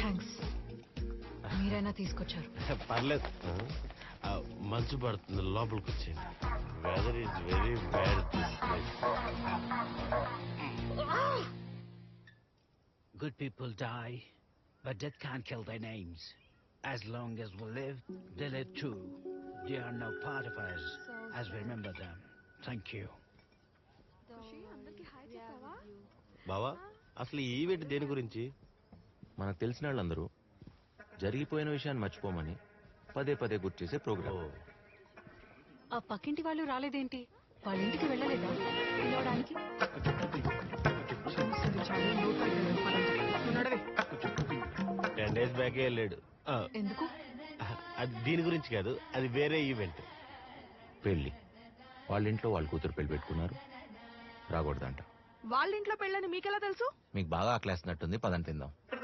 Thanks, మీరైనా తీసుకొచ్చారు. పర్లేదు. మంచు పడుతుంది, లోపలికి వచ్చేయండి. Weather is very bad this place. Good people die, but death can't kill their names. As long as we live, they live too. They are now part of us, as we remember them. Thank you. బావా, అసలు ఈ event దేని గురించి? మనకు తెలిసిన వాళ్ళందరూ జరిగిపోయిన విషయాన్ని మర్చిపోమని పదే పదే గుర్తు చేసే ప్రోగ్రామ్. ఆ పక్కింటి వాళ్ళు రాలేదేంటి? వాళ్ళ ఇంటికి వెళ్ళలేదా పిలవడానికి? 10 days బ్యాకే వెళ్ళాడు. ఎందుకు? అది దీని గురించి కాదు, అది వేరే ఈవెంట్. పెళ్లి. వాళ్ళ ఇంట్లో వాళ్ళ కూతురు పెళ్లి పెట్టుకున్నారు, రాకూడదంట. వాళ్ళ ఇంట్లో పెళ్ళని మీకెలా తెలుసు? మీకు బాగా ఆకలేస్తున్నట్టుంది, పదని తిందాం.